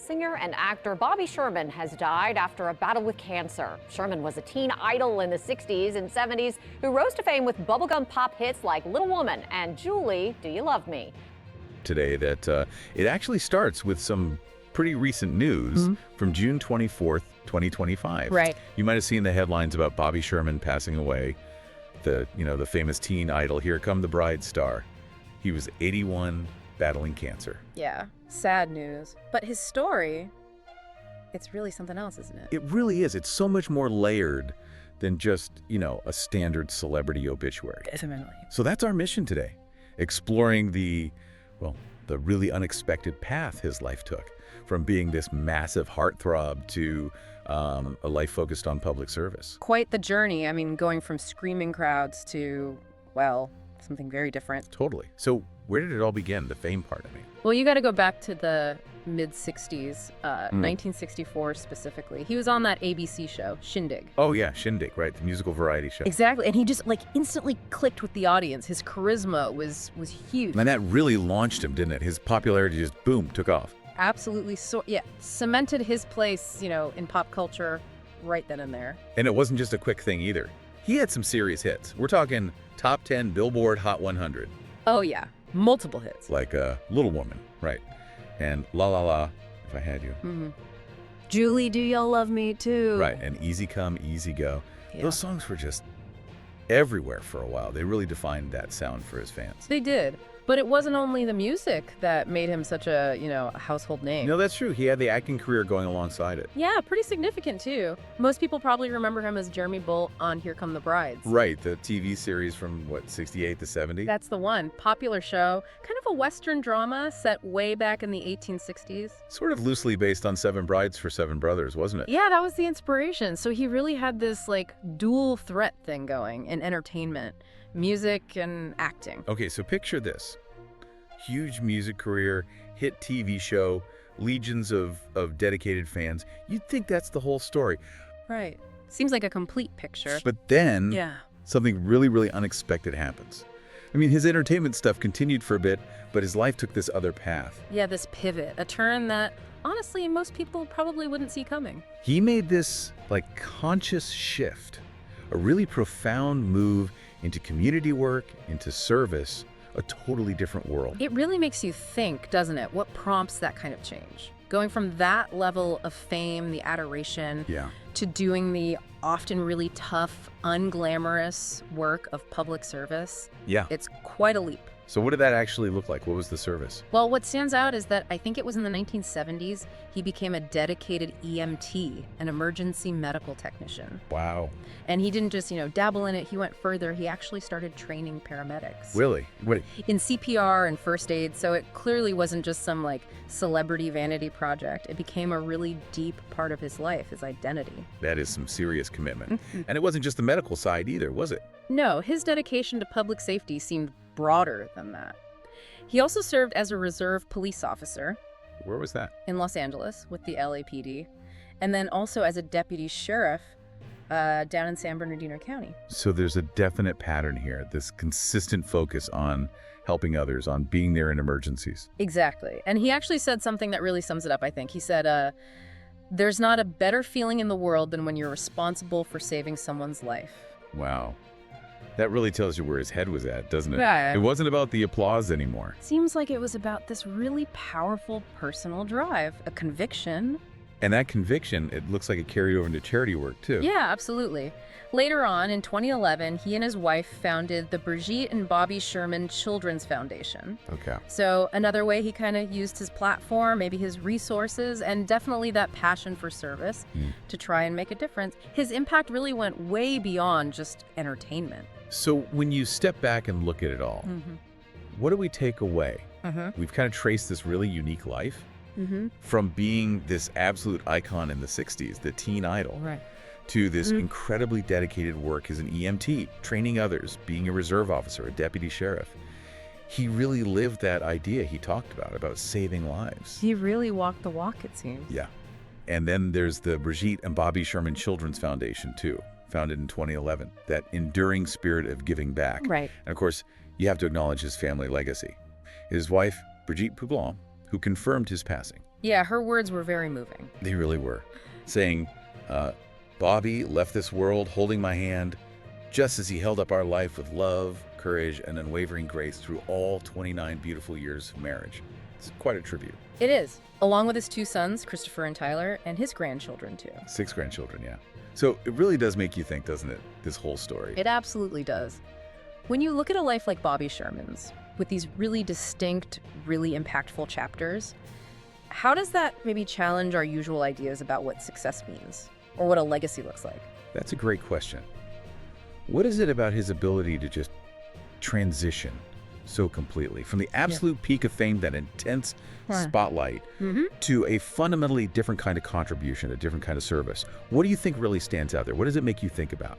Singer and actor Bobby Sherman has died after a battle with cancer. Sherman was a teen idol in the 60s and 70s who rose to fame with bubblegum pop hits like Little Woman and Julie, Do You Love Me? Today that it actually starts with some pretty recent news from June 24th, 2025. Right. You might have seen the headlines about Bobby Sherman passing away, the famous teen idol, Here Come the Bride star. He was 81, battling cancer. Yeah, sad news. But his story, it's really something else, isn't it? It really is. It's so much more layered than just, a standard celebrity obituary. Definitely. So that's our mission today, exploring the really unexpected path his life took, from being this massive heartthrob to a life focused on public service. Quite the journey. I mean, going from screaming crowds to, something very different. Totally. So where did it all begin, the fame part, I mean? Well, you got to go back to the mid-60s, 1964 specifically. He was on that ABC show, Shindig. Oh, yeah, Shindig, right, the musical variety show. Exactly, and he just, instantly clicked with the audience. His charisma was huge. And that really launched him, didn't it? His popularity just, boom, took off. Absolutely, cemented his place, in pop culture right then and there. And it wasn't just a quick thing either. He had some serious hits. We're talking top 10 Billboard Hot 100. Oh, yeah. Multiple hits. Like Little Woman, right. And La La La, If I Had You. Julie, Do Y'all Love Me Too? Right, and Easy Come, Easy Go. Yeah. Those songs were just everywhere for a while. They really defined that sound for his fans. They did. But it wasn't only the music that made him such a, a household name. No, that's true. He had the acting career going alongside it. Yeah, pretty significant, too. Most people probably remember him as Jeremy Bolt on Here Come the Brides. Right, the TV series from, 68 to 70? That's the one. Popular show. Kind of a Western drama set way back in the 1860s. Sort of loosely based on Seven Brides for Seven Brothers, wasn't it? Yeah, that was the inspiration. So he really had this, dual threat thing going in entertainment. Music and acting. Okay, so picture this. Huge music career, hit TV show, legions of dedicated fans. You'd think that's the whole story. Right. Seems like a complete picture. But then, yeah, something really, really unexpected happens. I mean, his entertainment stuff continued for a bit, but his life took this other path. Yeah, this pivot, a turn that, honestly, most people probably wouldn't see coming. He made this, conscious shift, a really profound move into community work, into service, a totally different world. It really makes you think, doesn't it? What prompts that kind of change? Going from that level of fame, the adoration, to doing the often really tough, unglamorous work of public service. Yeah. It's quite a leap. So what did that actually look like? What was the service? Well, what stands out is that I think it was in the 1970s, he became a dedicated EMT, an emergency medical technician. Wow. And he didn't just, dabble in it. He went further. He actually started training paramedics. Really? What? In CPR and first aid. So it clearly wasn't just some celebrity vanity project. It became a really deep part of his life, his identity. That is some serious commitment. And it wasn't just the medical side either, was it? No, his dedication to public safety seemed broader than that. He also served as a reserve police officer. Where was that? In Los Angeles with the LAPD. And then also as a deputy sheriff down in San Bernardino County. So there's a definite pattern here, this consistent focus on helping others, on being there in emergencies. Exactly. And he actually said something that really sums it up, I think. He said, there's not a better feeling in the world than when you're responsible for saving someone's life. Wow. That really tells you where his head was at, doesn't it? Yeah. It wasn't about the applause anymore. Seems like it was about this really powerful personal drive, a conviction. And that conviction, it looks like it carried over into charity work, too. Yeah, absolutely. Later on, in 2011, he and his wife founded the Brigitte and Bobby Sherman Children's Foundation. Okay. So another way he kind of used his platform, maybe his resources, and definitely that passion for service to try and make a difference. His impact really went way beyond just entertainment. So when you step back and look at it all, what do we take away? We've kind of traced this really unique life from being this absolute icon in the 60s, the teen idol, to this incredibly dedicated work as an EMT, training others, being a reserve officer, a deputy sheriff. He really lived that idea he talked about saving lives. He really walked the walk, it seems. Yeah. And then there's the Brigitte and Bobby Sherman Children's Foundation, too, founded in 2011, that enduring spirit of giving back. Right. And of course, you have to acknowledge his family legacy. His wife, Brigitte Poublon, who confirmed his passing. Yeah, her words were very moving. They really were. Saying, Bobby left this world holding my hand just as he held up our life with love, courage, and unwavering grace through all 29 beautiful years of marriage. It's quite a tribute. It is, along with his 2 sons, Christopher and Tyler, and his grandchildren, too. 6 grandchildren, yeah. So it really does make you think, doesn't it, this whole story? It absolutely does. When you look at a life like Bobby Sherman's, with these really distinct, really impactful chapters, how does that maybe challenge our usual ideas about what success means, or what a legacy looks like? That's a great question. What is it about his ability to just transition so completely from the absolute peak of fame, that intense spotlight, to a fundamentally different kind of contribution, a different kind of service? What do you think really stands out there? What does it make you think about?